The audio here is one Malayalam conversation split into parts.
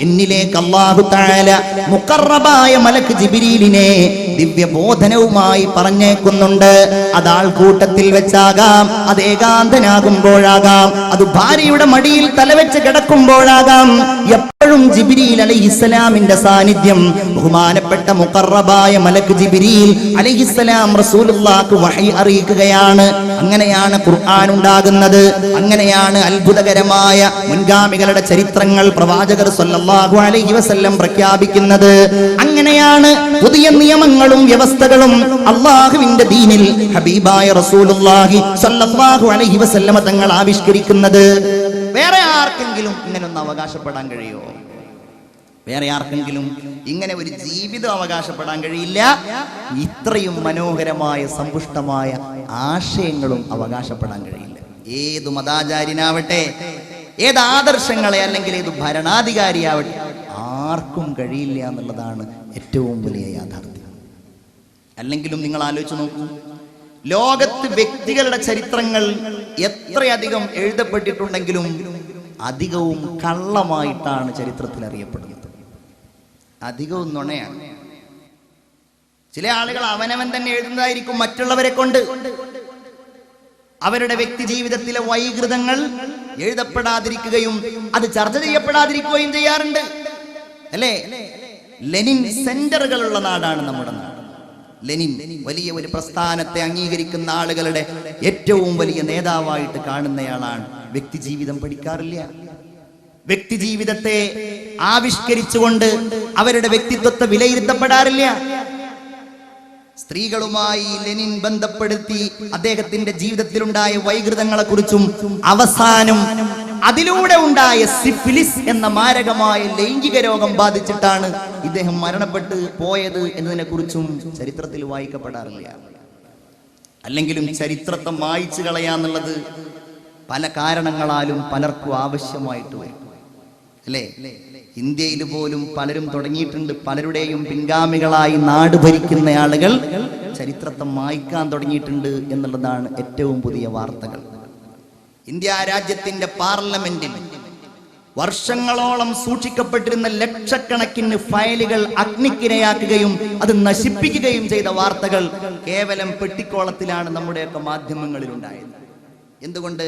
എന്നിലേക്ക് അല്ലാഹു തആല മുഖറബായ മലക്ക് ജിബ്രീലിനെ ദിവ്യബോധനവുമായി പറഞ്ഞേക്കുന്നുണ്ട്. അത് ആൾക്കൂട്ടത്തിൽ വെച്ചാകാം, അത് ഏകാന്തനാകുമ്പോഴാകാം, അത് ഭാര്യയുടെ മടിയിൽ തലവെച്ച് കിടക്കുമ്പോഴാകാം. എപ്പോഴും ജിബ്രീൽ അലൈഹിസ്സലാമിന്റെ സാന്നിധ്യം ബഹുമാനപ്പെട്ട മുഖറബായ മലക്ക് ജിബ്രീൽ അലൈഹിസ്സലാം റസൂലുള്ളാഹിക്ക് വഹി അറിയിക്കുകയാണ്. അങ്ങനെയാണ് ഖുർആൻ ഉണ്ടാകുന്നത്. അങ്ങനെയാണ് അത്ഭുതകരമായ മുൻഗാമികളുടെ ചരിത്രങ്ങൾ പ്രവാചകർ സല്ലല്ലാഹു അലൈഹി വസല്ലം പ്രഖ്യാപിക്കുന്നത്. അങ്ങനെയാണ് പുതിയ നിയമങ്ങളും വ്യവസ്ഥകളും അല്ലാഹുവിന്റെ ദീനിൽ ഹബീബായ റസൂലുള്ളാഹി സല്ലല്ലാഹു അലൈഹി വസല്ലം തങ്ങൾ ആവിഷ്കരിക്കുന്നത്. വേറെ ആർക്കെങ്കിലും ഇങ്ങനെ ഒന്ന് അവകാശപ്പെടാൻ കഴിയുമോ? വേറെ ആർക്കെങ്കിലും ഇങ്ങനെ ഒരു ജീവിതം അവകാശപ്പെടാൻ കഴിയില്ല. ഇത്രയും മനോഹരമായ സമ്പുഷ്ടമായ ആശയങ്ങളും അവകാശപ്പെടാൻ കഴിയില്ല. ഏത് മതാചാര്യനാവട്ടെ, ഏത് ആദർശങ്ങളെ അല്ലെങ്കിൽ ഏത് ഭരണാധികാരിയാവട്ടെ, ആർക്കും കഴിയില്ല എന്നുള്ളതാണ് ഏറ്റവും വലിയ യാഥാർത്ഥ്യം. അല്ലെങ്കിലും നിങ്ങൾ ആലോചിച്ച് നോക്കൂ, ലോകത്ത് വ്യക്തികളുടെ ചരിത്രങ്ങൾ എത്രയധികം എഴുതപ്പെട്ടിട്ടുണ്ടെങ്കിലും അധികവും കള്ളമായിട്ടാണ് ചരിത്രത്തിൽ അറിയപ്പെടുന്നത്. അധികവും നുണയാണ്. ചില ആളുകൾ അവനവൻ തന്നെ എഴുതുന്നതായിരിക്കും മറ്റുള്ളവരെ കൊണ്ട്. അവരുടെ വ്യക്തി ജീവിതത്തിലെ വൈകൃതങ്ങൾ എഴുതപ്പെടാതിരിക്കുകയും അത് ചർച്ച ചെയ്യപ്പെടാതിരിക്കുകയും ചെയ്യാറുണ്ട്, അല്ലേ? ലെനിൻ സെന്ററുകളുള്ള നാടാണ് നമ്മുടെ നാട്. ലെനിൻ വലിയ ഒരു പ്രസ്ഥാനത്തെ അംഗീകരിക്കുന്ന ആളുകളുടെ ഏറ്റവും വലിയ നേതാവായിട്ട് കാണുന്നയാളാണ്. വ്യക്തി ജീവിതം പഠിക്കാറില്ല. വ്യക്തി ജീവിതത്തെ ആവിഷ്കരിച്ചുകൊണ്ട് അവരുടെ വ്യക്തിത്വത്തെ വിലയിരുത്തപ്പെടാറില്ല. സ്ത്രീകളുമായി ലെനിൻ ബന്ധപ്പെടുത്തി അദ്ദേഹത്തിന്റെ ജീവിതത്തിലുണ്ടായ വൈകൃതങ്ങളെ കുറിച്ചും അവസാനം അതിലൂടെ ഉണ്ടായ സിഫിലിസ് എന്ന മാരകമായ ലൈംഗിക രോഗം ബാധിച്ചിട്ടാണ് ഇദ്ദേഹം മരണപ്പെട്ട് പോയത് എന്നതിനെ കുറിച്ചും ചരിത്രത്തിൽ വായിക്കപ്പെടാറില്ല. അല്ലെങ്കിലും ചരിത്രത്തെ മായ്ച്ചു കളയാന്നുള്ളത് പല കാരണങ്ങളാലും പലർക്കും ആവശ്യമായിട്ട് വരും, അല്ലേ? ഇന്ത്യയിൽ പോലും പലരും തുടങ്ങിയിട്ടുണ്ട്. പലരുടെയും പിൻഗാമികളായി നാട് ഭരിക്കുന്ന ആളുകൾ ചരിത്രത്തെ മായ്ക്കാൻ തുടങ്ങിയിട്ടുണ്ട് എന്നുള്ളതാണ് ഏറ്റവും പുതിയ വാർത്തകൾ. ഇന്ത്യ രാജ്യത്തിന്റെ പാർലമെന്റിൽ വർഷങ്ങളോളം സൂക്ഷിക്കപ്പെട്ടിരുന്ന ലക്ഷക്കണക്കിന് ഫയലുകൾ അഗ്നിക്കിരയാക്കുകയും അത് നശിപ്പിക്കുകയും ചെയ്ത വാർത്തകൾ കേവലം പെട്ടിക്കോളത്തിലാണ് നമ്മുടെയൊക്കെ മാധ്യമങ്ങളിൽ ഉണ്ടായത്. എന്തുകൊണ്ട്?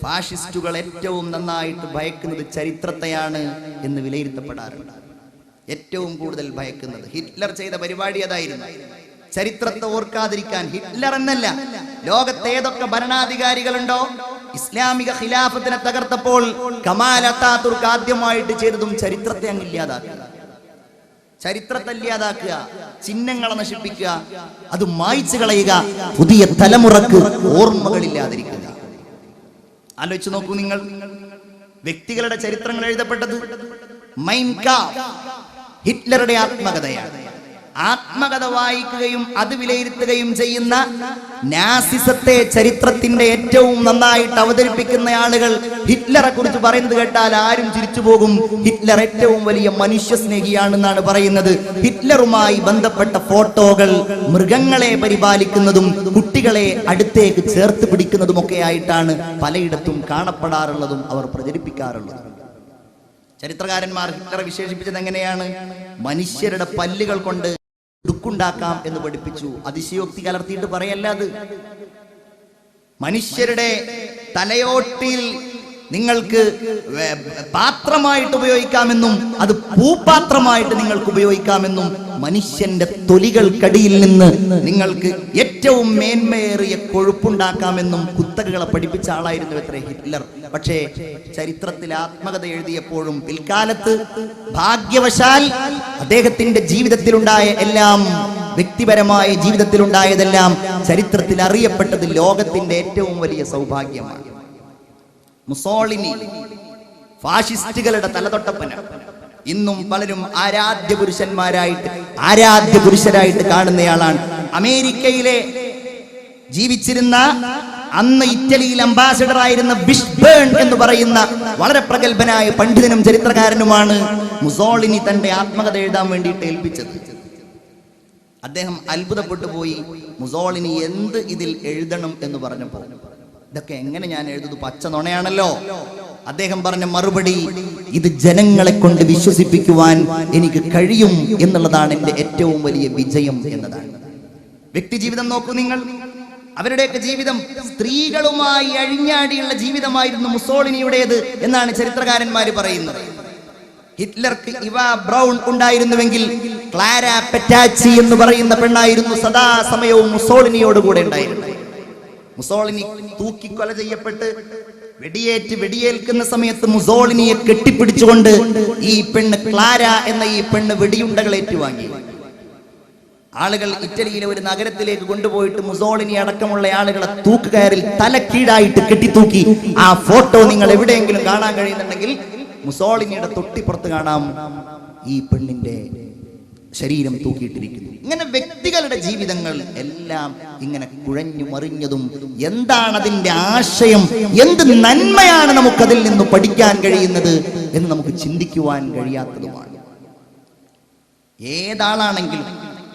ഫാഷിസ്റ്റുകൾ ഏറ്റവും നന്നായിട്ട് ഭയക്കുന്നത് ചരിത്രത്തെയാണ് എന്ന് വിലയിരുത്തപ്പെടാറുണ്ട്. ഏറ്റവും കൂടുതൽ ഭയക്കുന്നത് ഹിറ്റ്ലർ ചെയ്ത പരിപാടി അതായിരുന്നു. ചരിത്രത്തെ ഓർക്കാതിരിക്കാൻ ഹിറ്റ്ലർ എന്നല്ല, ലോകത്തെ ഏതൊക്കെ ഭരണാധികാരികളുണ്ടോ ഇസ്ലാമിക ഖിലാഫത്തിനെ തകർത്തപ്പോൾ കമാൽ അത്താതുർക്ക് ആദ്യമായിട്ട് ചെയ്തതും ചരിത്രത്തെ അങ്ങ് ഇല്ലാതാക്കുക, ചരിത്രത്തെ ഇല്ലാതാക്കുക, ചിഹ്നങ്ങളെ നശിപ്പിക്കുക, അത് മായ്ച്ചു കളയുക, പുതിയ തലമുറക്ക് ഓർമ്മകളില്ലാതിരിക്കുക. ആലോചിച്ച് നോക്കൂ നിങ്ങൾ, വ്യക്തികളുടെ ചരിത്രങ്ങൾ എഴുതപ്പെട്ടത് മൈൻ കാംഫ് ഹിറ്റ്ലറുടെ ആത്മകഥയാണ്. ആത്മകഥ വായിക്കുകയും അത് വിലയിരുത്തുകയും ചെയ്യുന്ന നാസിസത്തെ ചരിത്രത്തിന്റെ ഏറ്റവും നന്നായിട്ട് അവതരിപ്പിക്കുന്ന ആളുകൾ ഹിറ്റ്ലറെ കുറിച്ച് പറയുന്നത് കേട്ടാൽ ആരും ചിരിച്ചു പോകും. ഹിറ്റ്ലർ ഏറ്റവും വലിയ മനുഷ്യ സ്നേഹിയാണെന്നാണ് പറയുന്നത്. ഹിറ്റ്ലറുമായി ബന്ധപ്പെട്ട ഫോട്ടോകൾ മൃഗങ്ങളെ പരിപാലിക്കുന്നതും കുട്ടികളെ അടുത്തേക്ക് ചേർത്ത് പിടിക്കുന്നതും ഒക്കെ ആയിട്ടാണ് പലയിടത്തും കാണപ്പെടാറുള്ളതും അവർ പ്രചരിപ്പിക്കാറുള്ളതും. ചരിത്രകാരന്മാർ ഹിറ്റ്ലറെ വിശേഷിപ്പിച്ചത് എങ്ങനെയാണ്? മനുഷ്യരുടെ പല്ലുകൾ കൊണ്ട് ഉടുക്കുണ്ടാക്കാം എന്ന് പഠിപ്പിച്ചു. അതിശയോക്തി കലർത്തിയിട്ട് പറയല്ല, അത് മനുഷ്യരുടെ തലയോട്ടിൽ നിങ്ങൾക്ക് പാത്രമായിട്ട് ഉപയോഗിക്കാമെന്നും അത് പൂപാത്രമായിട്ട് നിങ്ങൾക്ക് ഉപയോഗിക്കാമെന്നും മനുഷ്യന്റെ തൊലികൾക്കടിയിൽ നിന്ന് നിങ്ങൾക്ക് ഏറ്റവും മേന്മയേറിയ കൊഴുപ്പുണ്ടാക്കാമെന്നും കുത്തകകളെ പഠിപ്പിച്ച ആളായിരുന്നു എത്ര ഹിറ്റ്ലർ. പക്ഷേ ചരിത്രത്തിൽ ആത്മകഥ എഴുതിയപ്പോഴും പിൽക്കാലത്ത് ഭാഗ്യവശാൽ അദ്ദേഹത്തിന്റെ ജീവിതത്തിലുണ്ടായ എല്ലാം, വ്യക്തിപരമായ ജീവിതത്തിലുണ്ടായതെല്ലാം ചരിത്രത്തിൽ അറിയപ്പെട്ടത് ലോകത്തിന്റെ ഏറ്റവും വലിയ സൗഭാഗ്യമാണ്. മുസോളിനി ഫാഷിസ്റ്റുകളുടെ തലതൊട്ടപ്പന ഇന്നും പലരും ആരാധ്യ പുരുഷരായിട്ട് കാണുന്നയാളാണ്. അമേരിക്കയിലെ ജീവിച്ചിരുന്ന അന്ന് ഇറ്റലിയിൽ അംബാസഡർ ആയിരുന്ന ബിഷ്ബേൺ എന്ന് പറയുന്ന വളരെ പ്രഗത്ഭനായ പണ്ഡിതനും ചരിത്രകാരനുമാണ് മുസോളിനി തന്റെ ആത്മകഥ എഴുതാൻ വേണ്ടിയിട്ട് ഏൽപ്പിച്ചത്. അദ്ദേഹം അത്ഭുതപ്പെട്ടു പോയി. മുസോളിനി എന്ത് ഇതിൽ എഴുതണം എന്ന് പറഞ്ഞപ്പോൾ, ഇതൊക്കെ എങ്ങനെ ഞാൻ എഴുതുന്നത്? പച്ച നുണയാണല്ലോ. അദ്ദേഹം പറഞ്ഞ മറുപടി, ഇത് ജനങ്ങളെ കൊണ്ട് വിശ്വസിപ്പിക്കുവാൻ എനിക്ക് കഴിയും എന്നുള്ളതാണ് എൻ്റെ ഏറ്റവും വലിയ വിജയം എന്നതാണ്. വ്യക്തി ജീവിതം നോക്കൂ നിങ്ങൾ. അവരുടെയൊക്കെ ജീവിതം സ്ത്രീകളുമായി അഴിഞ്ഞാടിയുള്ള ജീവിതമായിരുന്നു മുസോളിനിയുടേത് എന്നാണ് ചരിത്രകാരന്മാർ പറയുന്നത്. ഹിറ്റ്ലർക്ക് ഇവ ബ്രൗൺ ഉണ്ടായിരുന്നുവെങ്കിൽ ക്ലാര പെറ്റാച്ചി എന്ന് പറയുന്ന പെണ്ണായിരുന്നു സദാസമയവും മുസോളിനിയോട് കൂടെ ഉണ്ടായിരുന്നത്. മുസോളിനി തൂക്കിക്കൊല ചെയ്യപ്പെട്ട് വെടിയേൽക്കുന്ന സമയത്ത് മുസോളിനിയെ കെട്ടിപ്പിടിച്ചുകൊണ്ട് ഈ പെണ്ണ് ക്ലാര എന്ന ഈ പെണ്ണ് വെടിയുണ്ടകൾ ഏറ്റുവാങ്ങി. ആളുകൾ ഇറ്റലിയിലെ ഒരു നഗരത്തിലേക്ക് കൊണ്ടുപോയിട്ട് മുസോളിനി അടക്കമുള്ള ആളുകളെ തൂക്കുകയറിൽ തല കീഴായിട്ട് കെട്ടിത്തൂക്കി. ആ ഫോട്ടോ നിങ്ങൾ എവിടെയെങ്കിലും കാണാൻ കഴിയുന്നുണ്ടെങ്കിൽ മുസോളിനിയുടെ തൊട്ടിപ്പുറത്ത് കാണാം ഈ പെണ്ണിന്റെ ശരീരം തൂക്കിയിട്ടിരിക്കുന്നു. ഇങ്ങനെ വ്യക്തികളുടെ ജീവിതങ്ങൾ എല്ലാം ഇങ്ങനെ കുഴഞ്ഞു മറിഞ്ഞതും, എന്താണ് അതിന്റെ ആശയം, എന്ത് നന്മയാണ് നമുക്കതിൽ നിന്ന് പഠിക്കാൻ കഴിയുന്നത് എന്ന് നമുക്ക് ചിന്തിക്കുവാൻ കഴിയാത്തതുമാണ്. ഏതാളാണെങ്കിലും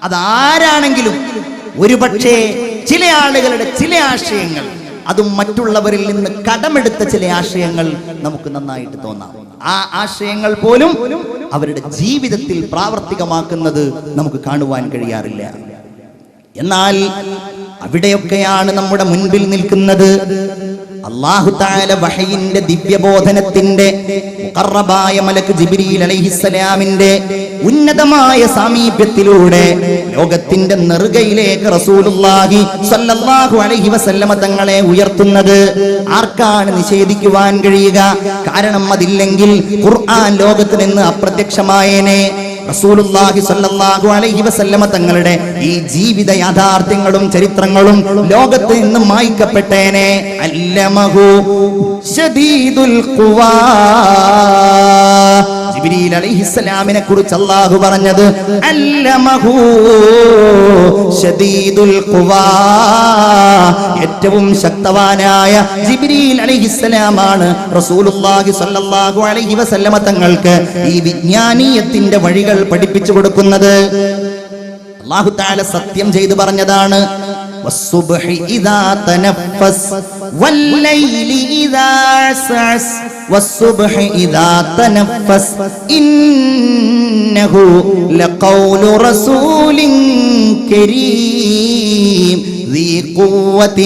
അതാരാണെങ്കിലും ഒരുപക്ഷെ ചില ആളുകളുടെ ചില ആശയങ്ങൾ, അതും മറ്റുള്ളവരിൽ നിന്ന് കടമെടുത്ത ചില ആശയങ്ങൾ നമുക്ക് നന്നായിട്ട് തോന്നാം. ആ ആശയങ്ങൾ പോലും അവരുടെ ജീവിതത്തിൽ പ്രാവർത്തികമാക്കുന്നത് നമുക്ക് കാണുവാൻ കഴിയാറില്ല. എന്നാൽ അവിടെയൊക്കെയാണ് നമ്മുടെ മുൻപിൽ നിൽക്കുന്നത് അല്ലാഹു തആല വഹയിന്റെ ദിവ്യബോധനത്തിന്റെ മുഖറബായ മലക്ക് ജിബ്രീൽ അലൈഹിസ്സലാമിന്റെ ഉന്നതമായ സാമീപ്യത്തിലൂടെ ലോകത്തിന്റെ നെറുകയിലേക്ക് റസൂലുള്ളാഹി സ്വല്ലല്ലാഹു അലൈഹി വസല്ലമ തങ്ങളെ ഉയർത്തുന്നത് ആർക്കാണ് നിഷേധിക്കുവാൻ കഴിയുക? കാരണം അതില്ലെങ്കിൽ ഖുർആൻ ലോകത്ത് നിന്ന് അപ്രത്യക്ഷമായേനെ. റസൂലുള്ളാഹി സ്വല്ലല്ലാഹു അലൈഹി വസല്ലമ തങ്ങളുടെ ഈ ജീവിത യാഥാർത്ഥ്യങ്ങളും ചരിത്രങ്ങളും ലോകത്ത് നിന്ന് മായ്ക്കപ്പെട്ടേനെ. അല്ലമഹു ശദീദുൽ ഖുവാ. ജിബ്രീൽ അലൈഹിസ്സലാമിനെ കുറിച്ച് അല്ലാഹു പറഞ്ഞത് അല്ലമഹു ശദീദുൽ ഖുവാ. ഏറ്റവും ശക്തവാനായ ജിബ്രീൽ അലൈഹിസ്സലാമാണ് റസൂലുള്ളാഹി സ്വല്ലല്ലാഹു അലൈഹി വസല്ലമ തങ്ങൾക്ക് ഈ വിജ്ഞാനീയത്തിന്റെ വഴികൾ പഠിപ്പിച്ചു കൊടുക്കുന്നത്. അല്ലാഹു തആല സത്യം ചെയ്തു പറഞ്ഞതാണ്, വസ്സുബ്ഹി ഇദാ തനഫസ് വല്ലൈലി ഇദാ അസ്അസ് വസ്സുബ്ഹി ഇദാ തനഫസ് ഇന്നഹു ലഖൗലു റസൂലിൻ കരീം ذي قوة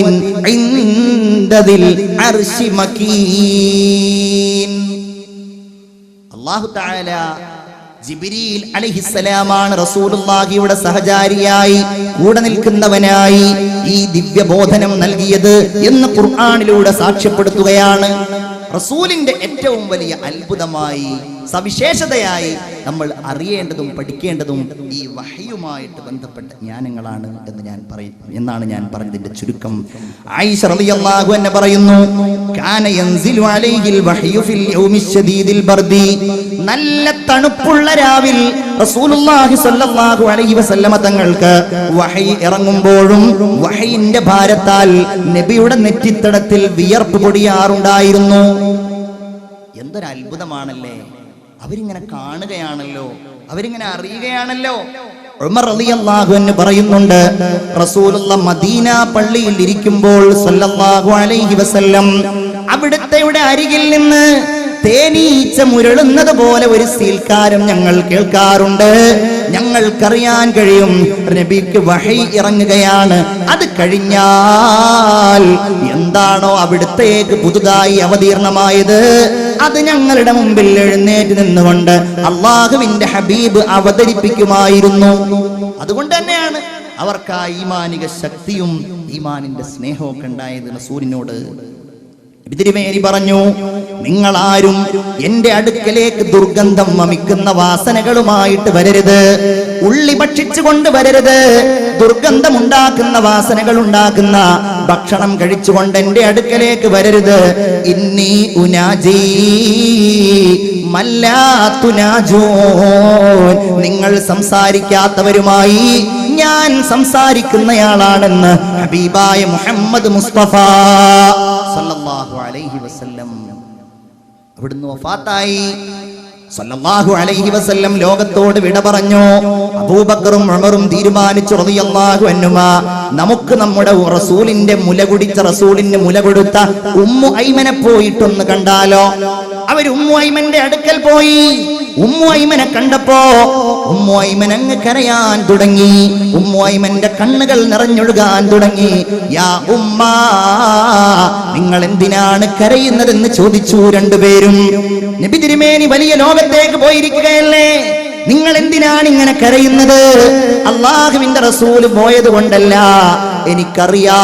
عند ذي العرش مكين. അല്ലാഹു തആല ജിബ്രീൽ അലൈഹിസ്സലാമാണ് റസൂലുള്ളാഹിയുടെ സഹചാരിയായി കൂടെ നിൽക്കുന്നവനായി ഈ ദിവ്യബോധനം നൽകിയത് എന്ന് ഖുർആനിലൂടെ സാക്ഷ്യപ്പെടുത്തുകയാണ്. റസൂലിന്റെ ഏറ്റവും വലിയ അത്ഭുതമായി സവിശേഷതയായി നമ്മൾ അറിയേണ്ടതും പഠിക്കേണ്ടതും ഈ വഹയുമായിട്ട് ബന്ധപ്പെട്ട ജ്ഞാനങ്ങളാണ് എന്നാണ് ഞാൻ പറഞ്ഞതിന്റെ ചുരുക്കം. ആയിഷ റളിയല്ലാഹു അൻഹ പറയുന്നു, കാന യൻസിലു അലൈഹിൽ വഹയു ഫിൽ യൗമിൽ ശദീദിൽ ബർദി. നല്ല തണുപ്പുള്ള രാവിൽ റസൂലുള്ളാഹി സ്വല്ലല്ലാഹു അലൈഹി വസല്ലമ തങ്ങൾക്ക് വഹയി ഇറങ്ങുമ്പോഴും വഹയിന്റെ ഭാരത്താൽ നബിയുടെ നെറ്റിത്തടത്തിൽ വിയർപ്പ് പൊടിയാറുണ്ടായിരുന്നു. എന്തൊരു അത്ഭുതമാണല്ലേ! അവരിങ്ങനെ കാണുകയാണല്ലോ, അവരിങ്ങനെ അറിയുകയാണല്ലോ. ഉമർ റളിയല്ലാഹു അൻഹു പറയുന്നുണ്ട്, റസൂലുള്ള മദീന പള്ളിയിൽ ഇരിക്കുമ്പോൾ സല്ലല്ലാഹു അലൈഹി വസല്ലം അവിടുത്തെ അരികിൽ നിന്ന് തേനീച്ച മുരളുന്നത് പോലെ ഒരു സീൽക്കാരം ഞങ്ങൾ കേൾക്കാറുണ്ട്. ഞങ്ങൾക്കറിയാൻ കഴിയും നബിക്ക് വഹി ഇറങ്ങുകയാണ്. അത് കഴിഞ്ഞാൽ എന്താണോ അവിടുത്തേക്ക് പുതുതായി അവതീർണമായത് അത് ഞങ്ങളുടെ മുമ്പിൽ എഴുന്നേറ്റ് നിന്നുകൊണ്ട് അള്ളാഹുവിന്റെ ഹബീബ് അവതരിപ്പിക്കുമായിരുന്നു. അതുകൊണ്ട് തന്നെയാണ് അവർക്ക് ആ ഈമാനിക ശക്തിയും ഈമാനിന്റെ സ്നേഹവും ഒക്കെ ഉണ്ടായത്. റസൂലിനോട് തിരുമേനി പറഞ്ഞു, നിങ്ങളാരും എന്റെ അടുക്കലേക്ക് ദുർഗന്ധം വമിക്കുന്ന വാസനകളുമായിട്ട് വരരുത്, ഉള്ളി ഭക്ഷിച്ചുകൊണ്ട് വരരുത്, ദുർഗന്ധമുണ്ടാക്കുന്ന വാസനകൾ ഉണ്ടാക്കുന്ന ഭക്ഷണം കഴിച്ചുകൊണ്ട് എന്റെ അടുക്കലേക്ക് വരരുത്. ഇന്നി ഉനാജി മല്ലാത്തുനാജൂൻ. നിങ്ങൾ സംസാരിക്കാത്തവരുമായി ഞാൻ സംസാരിക്കുന്നയാളാണെന്ന് ഹബീബായ മുഹമ്മദ് മുസ്തഫ സല്ലല്ലാഹു അലൈഹി വസല്ലം. അവിടുന്ന് വഫാത്തായി. സല്ലല്ലാഹു അലൈഹി വസല്ലം ലോകത്തോട് വിട പറഞ്ഞു. അബൂബക്കറും ഉമറും തീരുമാനിച്ചു റളിയല്ലാഹു അൻഹുമാ, നമുക്ക് നമ്മുടെ റസൂലിന്റെ മുല കുടിച്ച, റസൂലിന്റെ മുല കൊടുത്ത ഉമ്മു ഐമനെ പോയിട്ടൊന്ന് കണ്ടാലോ. അവർ ഉമ്മു ഐമന്റെ അടുക്കൽ പോയി. ഉമ്മു ഐമനെ കണ്ടപ്പോ ഉമ്മു ഐമൻ അങ്ങ് കരയാൻ തുടങ്ങി. ഉമ്മു ഐമന്റെ കണ്ണുകൾ നിറഞ്ഞൊഴുകാൻ തുടങ്ങി. യാ ഉമ്മാ, നിങ്ങൾ എന്തിനാണ് കരയുന്നതെന്ന് ചോദിച്ചു രണ്ടുപേരും. നബി തിരുമേനി വലിയ ലോകത്തേക്ക് പോയിരിക്കുകയല്ലേ, നിങ്ങൾ എന്തിനാണ് ഇങ്ങനെ കരയുന്നത്? അള്ളാഹുവിന്റെ റസൂൽ പോയത് കൊണ്ടല്ല, എനിക്കറിയാം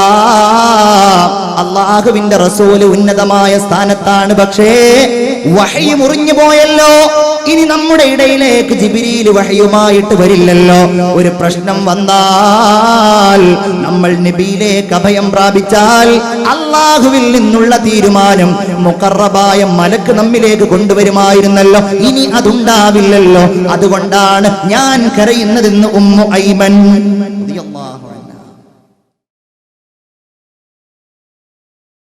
അള്ളാഹുവിന്റെ റസൂൽ ഉന്നതമായ സ്ഥാനത്താണ്. പക്ഷേ വഹയി മുറിഞ്ഞു പോയല്ലോ. ഇനി നമ്മുടെ ഇടയിലേക്ക് ജിബ്രീൽ വഹയുമായിട്ട് വരില്ലല്ലോ. ഒരു പ്രശ്നം വന്നാൽ നമ്മൾ നബിയിലേക്ക് അഭയം പ്രാപിച്ചാൽ അള്ളാഹുവിൽ നിന്നുള്ള തീരുമാനം മുഖറബായ മലക്ക് നമ്മിലേക്ക് കൊണ്ടുവരുമായിരുന്നല്ലോ. ഇനി അതുണ്ടാവില്ലല്ലോ. അതുകൊണ്ടാണ് ഞാൻ കരയുന്നതെന്ന് ഉമ്മു ഐമൻ റളിയല്ലാഹു